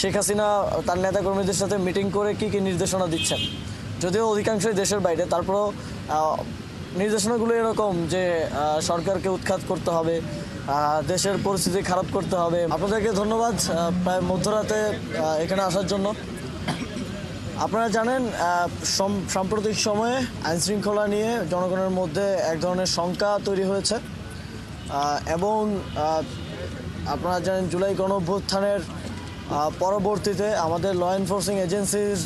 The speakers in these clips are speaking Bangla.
শেখ হাসিনা তার নেতাকর্মীদের সাথে মিটিং করে কি কি নির্দেশনা দিচ্ছেন, যদিও অধিকাংশই দেশের বাইরে, তারপরেও নির্দেশনাগুলো এরকম যে সরকারকে উৎখাত করতে হবে, দেশের পরিস্থিতি খারাপ করতে হবে। আপনাদেরকে ধন্যবাদ প্রায় মধ্যরাতে এখানে আসার জন্য। আপনারা জানেন সাম্প্রতিক সময়ে আইনশৃঙ্খলা নিয়ে জনগণের মধ্যে এক ধরনের শঙ্কা তৈরি হয়েছে এবং আপনারা জানেন জুলাই গণঅভ্যুত্থানের পরবর্তীতে আমাদের ল এনফোর্সিং এজেন্সির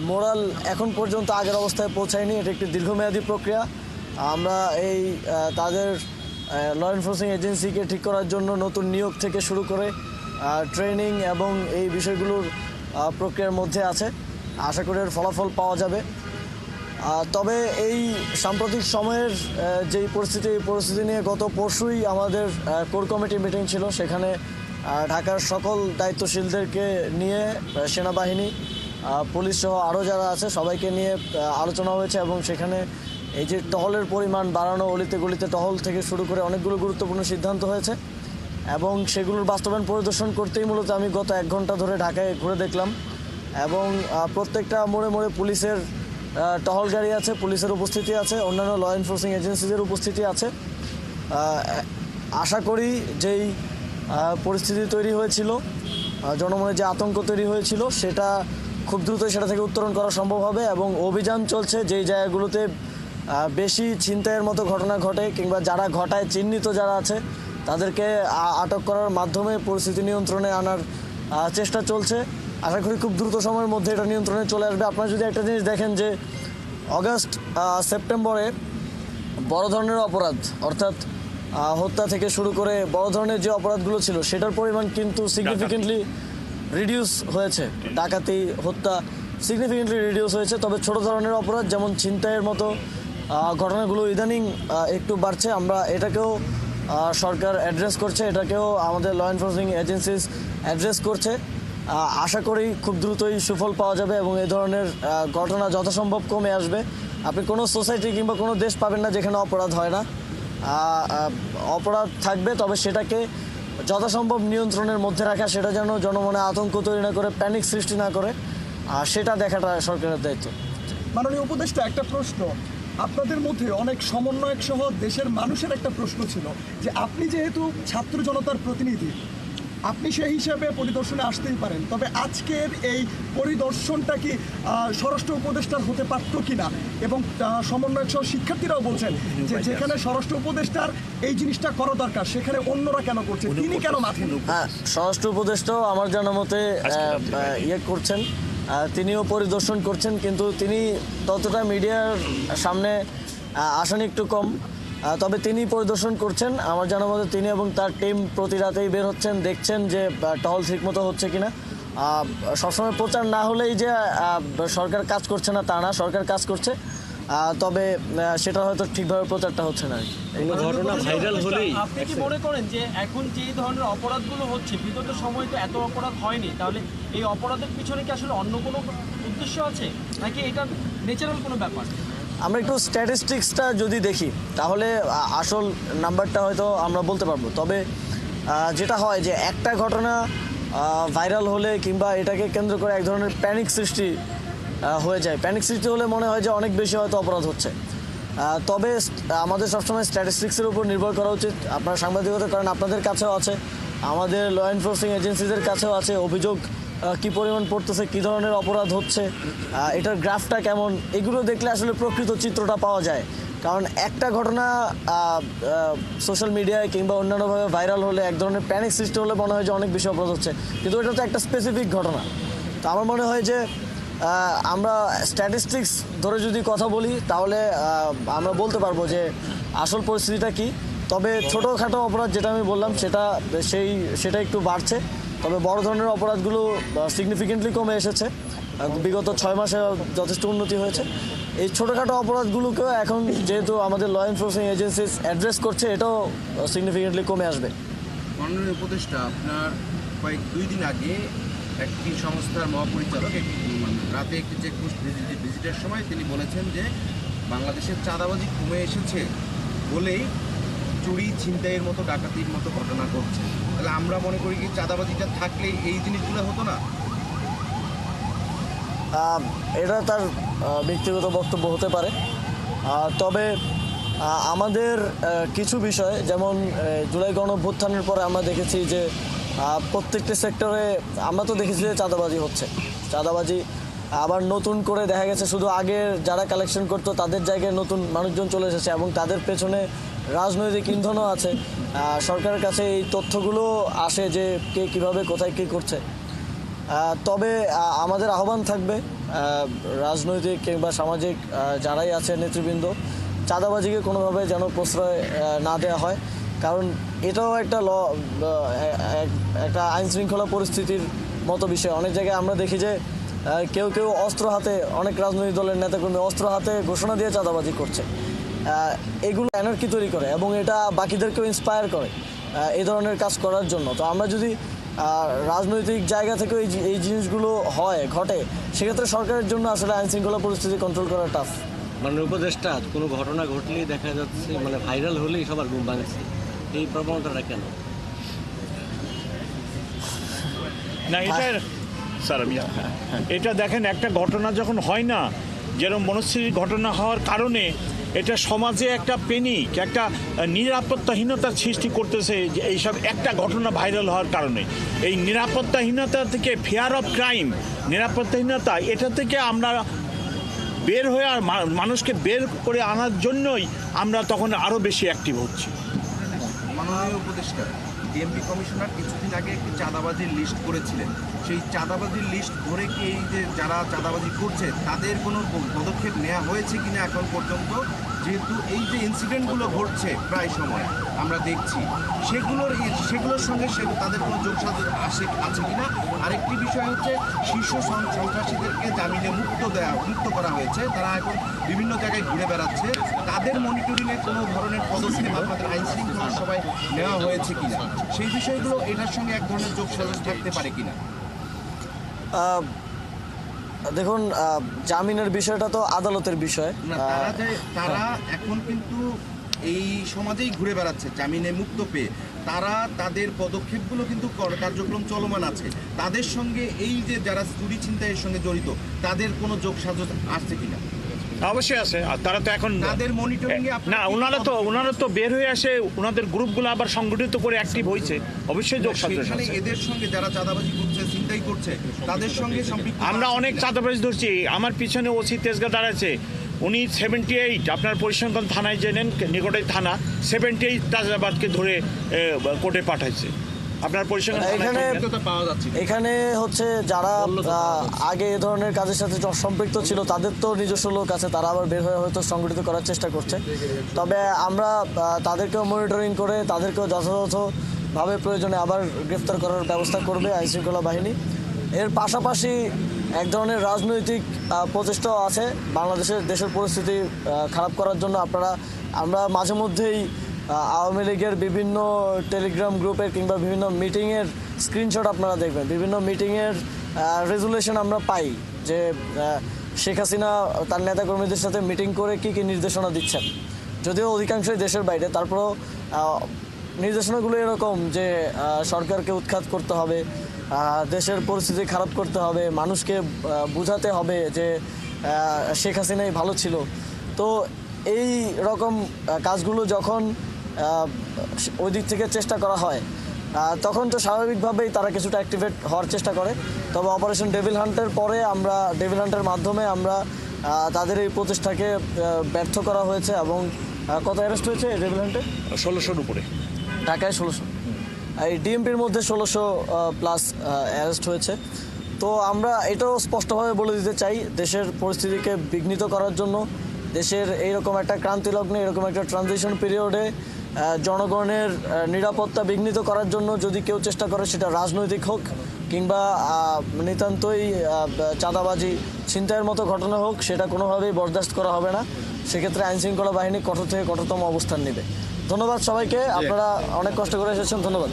মোরাল এখন পর্যন্ত আগের অবস্থায় পৌঁছায়নি। এটি একটি দীর্ঘমেয়াদী প্রক্রিয়া। আমরা এই তাদের ল এনফোর্সিং এজেন্সিকে ঠিক করার জন্য নতুন নিয়োগ থেকে শুরু করে ট্রেনিং এবং এই বিষয়গুলোর প্রক্রিয়ার মধ্যে আছে। আশা করি এর ফলাফল পাওয়া যাবে। তবে এই সাম্প্রতিক সময়ের যেই পরিস্থিতি নিয়ে গত পরশুই আমাদের কোর কমিটি মিটিং ছিল, সেখানে ঢাকার সকল দায়িত্বশীলদেরকে নিয়ে সেনাবাহিনী, পুলিশ সহ আরও যারা আছে সবাইকে নিয়ে আলোচনা হয়েছে এবং সেখানে এই যে টহলের পরিমাণ বাড়ানো, অলিতে গলিতে টহল থেকে শুরু করে অনেকগুলো গুরুত্বপূর্ণ সিদ্ধান্ত হয়েছে এবং সেগুলোর বাস্তবায়ন পরিদর্শন করতেই মূলত আমি গত 1 ঘন্টা ধরে ঢাকায় ঘুরে দেখলাম এবং প্রত্যেকটা মোড়ে মোড়ে পুলিশের টহল গাড়ি আছে, পুলিশের উপস্থিতি আছে, অন্যান্য ল এনফোর্সিং এজেন্সিদের উপস্থিতি আছে। আশা করি যেই পরিস্থিতি তৈরি হয়েছিল, জনমনে যে আতঙ্ক তৈরি হয়েছিল, সেটা খুব দ্রুতই সেটা থেকে উত্তরণ করা সম্ভব হবে এবং অভিযান চলছে যেই জায়গাগুলোতে বেশি ছিনতাইয়ের মতো ঘটনা ঘটে কিংবা যারা ঘটায় চিহ্নিত যারা আছে তাদেরকে আটক করার মাধ্যমে পরিস্থিতি নিয়ন্ত্রণে আনার চেষ্টা চলছে। আশা করি খুব দ্রুত সময়ের মধ্যে এটা নিয়ন্ত্রণে চলে আসবে। আপনারা যদি একটা জিনিস দেখেন যে অগাস্ট সেপ্টেম্বরে বড় ধরনের অপরাধ অর্থাৎ হত্যা থেকে শুরু করে বড় ধরনের যে অপরাধগুলো ছিল সেটার পরিমাণ কিন্তু সিগনিফিকেন্টলি রিডিউস হয়েছে। ডাকাতি, হত্যা সিগনিফিকেন্টলি রিডিউস হয়েছে। তবে ছোট ধরনের অপরাধ যেমন ছিনতাইয়ের মতো ঘটনাগুলো ইদানিং একটু বাড়ছে। আমরা এটাকেও সরকার অ্যাড্রেস করছে, এটাকেও আমাদের ল এনফোর্সিং এজেন্সিস অ্যাড্রেস করছে। আশা করি খুব দ্রুতই সুফল পাওয়া যাবে এবং এই ধরনের ঘটনা যথাসম্ভব কমে আসবে। আপনি কোনো সোসাইটি কিংবা কোনো দেশ পাবেন না যেখানে অপরাধ হয় না। অপরাধ থাকবে, তবে সেটাকে যথাসম্ভব নিয়ন্ত্রণের মধ্যে রাখা, সেটা যেন জনমনে আতঙ্ক তৈরি না করে, প্যানিক সৃষ্টি না করে, সেটা দেখাটা সরকারের দায়িত্ব। মাননীয় উপদেষ্টা, একটা প্রশ্ন আপনাদের মধ্যে অনেক সমন্বয়ক সহ দেশের মানুষের একটা প্রশ্ন ছিল যে আপনি যেহেতু ছাত্র জনতার প্রতিনিধি, আপনি সেই হিসাবে পরিদর্শনে আসতেই পারেন, তবে আজকের এই পরিদর্শনটা কি স্বরাষ্ট্র উপদেষ্টার হতে পারত কিনা, এবং সমন্বয়ক সহ শিক্ষার্থীরাও বলছেন যে যেখানে স্বরাষ্ট্র উপদেষ্টার এই জিনিসটা করা দরকার সেখানে অন্যরা কেন করছে, তিনি কেন মাঠে? হ্যাঁ, স্বরাষ্ট্র উপদেষ্টাও আমার জানা মতে করছেন, তিনিও পরিদর্শন করছেন, কিন্তু তিনি ততটা মিডিয়ার সামনে আসেন একটু কম। তবে তিনি পরিদর্শন করছেন আমার জানা মতে। তিনি এবং তার টিম প্রতি রাতেই বের হচ্ছেন, দেখছেন যে টহল ঠিকমতো হচ্ছে কিনা। সবসময় প্রচার না হলেই যে সরকার কাজ করছে না তা না, সরকার কাজ করছে, তবে সেটা হয়তো ঠিকভাবে প্রচারটা হচ্ছে না। ঘটনা ভাইরাল হলেই আপনি কি মনে করেন যে এখন যে ধরনের অপরাধগুলো হচ্ছে, বিগত সময় তো এত অপরাধ হয়নি, তাহলে এই অপরাধের পিছনে কি আসলে অন্য কোনো উদ্দেশ্য আছে নাকি এটা ন্যাচারাল কোনো ব্যাপার? আমরা একটু স্ট্যাটিস্টিক্সটা যদি দেখি তাহলে আসল নাম্বারটা হয়তো আমরা বলতে পারবো। তবে যেটা হয় যে একটা ঘটনা ভাইরাল হলে কিংবা এটাকে কেন্দ্র করে এক ধরনের প্যানিক সৃষ্টি হয়ে যায়। প্যানিক সৃষ্টি হলে মনে হয় যে অনেক বেশি হয়তো অপরাধ হচ্ছে। তবে আমাদের সবসময় স্ট্যাটিস্টিক্সের উপর নির্ভর করা উচিত। আপনারা সাংবাদিকতা করেন, আপনাদের কাছেও আছে, আমাদের ল এনফোর্সিং এজেন্সিদের কাছেও আছে অভিযোগ কী পরিমাণ পড়তেছে, কী ধরনের অপরাধ হচ্ছে, এটার গ্রাফটা কেমন, এগুলো দেখলে আসলে প্রকৃত চিত্রটা পাওয়া যায়। কারণ একটা ঘটনা সোশ্যাল মিডিয়ায় কিংবা অন্যান্যভাবে ভাইরাল হলে এক ধরনের প্যানিক সৃষ্টি হলে মনে হয় যে অনেক বেশি অপরাধ হচ্ছে, কিন্তু এটা তো একটা স্পেসিফিক ঘটনা। তো আমার মনে হয় যে আমরা স্ট্যাটিস্টিক্স ধরে যদি কথা বলি তাহলে আমরা বলতে পারবো যে আসল পরিস্থিতিটা কী। তবে ছোটোখাটো অপরাধ যেটা আমি বললাম সেটা একটু বাড়ছে, তবে বড় ধরনের অপরাধগুলো সিগনিফিকেন্টলি কমে এসেছে। বিগত 6 মাসে যথেষ্ট উন্নতি হয়েছে। এই ছোটোখাটো অপরাধগুলোকেও এখন যেহেতু আমাদের ল এনফোর্সিং এজেন্সিস অ্যাড্রেস করছে, এটাও সিগনিফিকেন্টলি কমে আসবে। মাননীয় উপদেষ্টা, আপনার 2 দিন আগে একটি সংস্থার মহাপরিচালক রাতে একটি চেকপোস্ট ভিজিটের সময় তিনি বলেছেন যে বাংলাদেশের চাঁদাবাজি কমে এসেছে বলেই চুরি, ছিনতাইয়ের মতো, ডাকাতির মতো ঘটনা ঘটছে। তাহলে আমরা মনে করি কি চাঁদাবাজিটা থাকলে এই জিনিসগুলো হতো না। এটা তার ব্যক্তিগত বক্তব্য হতে পারে, তবে আমাদের কিছু বিষয় যেমন জুলাই গণঅভ্যুত্থানের পরে আমরা দেখেছি যে প্রত্যেকটি সেক্টরে আমরা তো দেখেছি যে চাঁদাবাজি হচ্ছে। চাঁদাবাজি আবার নতুন করে দেখা গেছে শুধু আগের যারা কালেকশন করতো তাদের জায়গায় নতুন মানুষজন চলে এসেছে এবং তাদের পেছনে রাজনৈতিক ইন্ধনও আছে। সরকারের কাছে এই তথ্যগুলো আসে যে কে কীভাবে কোথায় কী করছে। তবে আমাদের আহ্বান থাকবে রাজনৈতিক কিংবা সামাজিক যারাই আছে নেতৃবৃন্দ, চাঁদাবাজিকে কোনোভাবে যেন প্রশ্রয় না দেওয়া হয়, কারণ এটাও একটা একটা আইনশৃঙ্খলা পরিস্থিতির মতো বিষয়। অনেক জায়গায় আমরা দেখি যে কেউ কেউ অস্ত্র হাতে, অনেক রাজনৈতিক দলের নেতাকর্মী অস্ত্র হাতে ঘোষণা দিয়ে চাঁদাবাজি করছে। এগুলো অ্যানার্কি তৈরি করে এবং এটা বাকিদেরকেও ইন্সপায়ার করে এই ধরনের কাজ করার জন্য। তো আমরা যদি রাজনৈতিক জায়গা থেকে এই জিনিসগুলো ঘটে, সেক্ষেত্রে সরকারের জন্য আসলে আইনশৃঙ্খলা পরিস্থিতি কন্ট্রোল করা টাফ। মাননীয় উপদেষ্টা, কোনো ঘটনা ঘটলেই দেখা যাচ্ছে মানে ভাইরাল হলেই সবার ঘুম ভাঙছে, এই প্রবণতাটা কেন? না এটা স্যার এটা দেখেন, একটা ঘটনা যখন হয় না, যেরকম মনস্বির ঘটনা হওয়ার কারণে এটা সমাজে একটা পেনিক, একটা নিরাপত্তাহীনতার সৃষ্টি করতেছে। যে এইসব একটা ঘটনা ভাইরাল হওয়ার কারণে এই নিরাপত্তাহীনতা থেকে, ফিয়ার অফ ক্রাইম, নিরাপত্তাহীনতা, এটা থেকে আমরা বের হয়ে আর মানুষকে বের করে আনার জন্যই আমরা তখন আরও বেশি অ্যাক্টিভ হচ্ছি। মাননীয় উপদেষ্টা, ডিএমপি কমিশনার কিছুদিন আগে একটি চাঁদাবাজির লিস্ট করেছিলেন। সেই চাঁদাবাজির লিস্ট ধরে কি এই যে যারা চাঁদাবাজি করছে তাদের কোনো পদক্ষেপ নেওয়া হয়েছে কিনা এখন পর্যন্ত? যেহেতু এই যে ইনসিডেন্টগুলো ঘটছে প্রায় সময় আমরা দেখছি, সেগুলোর সঙ্গে তাদের কোনো যোগসাজশ আছে কিনা। আরেকটি বিষয় হচ্ছে শীর্ষ সন্ত্রাসীদেরকে জামিনে মুক্ত করা হয়েছে, তারা এখন বিভিন্ন জায়গায় ঘুরে বেড়াচ্ছে। তাদের মনিটরিংয়ে কোনো ধরনের পদক্ষেপ আপনাদের আইন শৃঙ্খলা সবাই নেওয়া হয়েছে কিনা, সেই বিষয়গুলো এটার সঙ্গে এক ধরনের যোগসাজশ থাকতে পারে কিনা? দেখুন, জামিনের বিষয়টা তো আদালতের বিষয়। না, তারা এখন কিন্তু এই সমাজেই ঘুরে বেড়াচ্ছে জামিনে মুক্ত পেয়ে। তারা তাদের পদক্ষেপগুলো কিন্তু কার্যক্রম চলমান আছে। তাদের সঙ্গে এই যে যারা চুরি ছিনতাইয়ের সঙ্গে জড়িত, তাদের কোনো যোগসাজশ আসছে কিনা? অবশ্যই আছে। আর তারা তো এখন তাদের মনিটরিং এ না, ওনারা তো বের হয়ে আসে, ওনাদের গ্রুপগুলো আবার সংগঠিত করে অ্যাক্টিভ হয়েছে, অবশ্যই যোগসাজশ আছে। এদের সঙ্গে যারা চাঁদাবাজি করছে, ছিনতাই করছে, তাদের সঙ্গে সম্পৃক্ত আমরা অনেক চাঁদাবাজি ধরছি। আমার পিছনে ওসি তেজগা দাঁড়াচ্ছে, উনি 78 আপনার পরিসংখ্যান থানায় জেনেন, নিকটেই থানা, 78 চাঁদাবাজকে ধরে কোর্টে পাঠাইছে। আপনার পরিসংখ্যান এখানে হচ্ছে যারা আগে এ ধরনের কাজের সাথে সম্পৃক্ত ছিল তাদের তো নিজস্ব লোক আছে, তারা আবার বের হয়ে হয়তো সংগঠিত করার চেষ্টা করছে। তবে আমরা তাদেরকেও মনিটরিং করে তাদেরকেও যথাযথভাবে প্রয়োজনে আবার গ্রেফতার করার ব্যবস্থা করবে আইনশৃঙ্খলা বাহিনী। এর পাশাপাশি এক ধরনের রাজনৈতিক প্রচেষ্টাও আছে দেশের পরিস্থিতি খারাপ করার জন্য। আমরা মাঝে মধ্যেই আওয়ামী লীগের বিভিন্ন টেলিগ্রাম গ্রুপের কিংবা বিভিন্ন মিটিংয়ের স্ক্রিনশট আপনারা দেখবেন। বিভিন্ন মিটিংয়ের রেজুলেশন আমরা পাই যে শেখ হাসিনা তার নেতাকর্মীদের সাথে মিটিং করে কী কী নির্দেশনা দিচ্ছেন। যদিও অধিকাংশই দেশের বাইরে, তারপরেও নির্দেশনাগুলো এরকম যে সরকারকে উৎখাত করতে হবে, দেশের পরিস্থিতি খারাপ করতে হবে, মানুষকে বোঝাতে হবে যে শেখ হাসিনাই ভালো ছিল। তো এই রকম কাজগুলো যখন ওই দিক থেকে চেষ্টা করা হয়, তখন তো স্বাভাবিকভাবেই তারা কিছুটা অ্যাক্টিভেট হওয়ার চেষ্টা করে। তবে অপারেশন ডেভিল হান্টের পরে ডেভিল হান্টের মাধ্যমে আমরা তাদের এই প্রচেষ্টাকে ব্যর্থ করা হয়েছে। এবং কত অ্যারেস্ট হয়েছে ডেভিল হান্টে? 1600-র উপরে, ঢাকায় 1600, এই ডিএমপির মধ্যে 1600 প্লাস অ্যারেস্ট হয়েছে। তো আমরা এটাও স্পষ্টভাবে বলে দিতে চাই, দেশের পরিস্থিতিকে বিঘ্নিত করার জন্য, দেশের এইরকম একটা ক্রান্তি লগ্নে, এরকম একটা ট্রানজিশন পিরিয়ডে জনগণের নিরাপত্তা বিঘ্নিত করার জন্য যদি কেউ চেষ্টা করে, সেটা রাজনৈতিক হোক কিংবা নিতান্তই চাঁদাবাজি ছিনতাইয়ের মতো ঘটনা হোক, সেটা কোনোভাবেই বরদাস্ত করা হবে না। সেক্ষেত্রে আইনশৃঙ্খলা বাহিনী কঠোর থেকে কঠোরতম অবস্থান নেবে। ধন্যবাদ সবাইকে, আপনারা অনেক কষ্ট করে এসেছেন, ধন্যবাদ।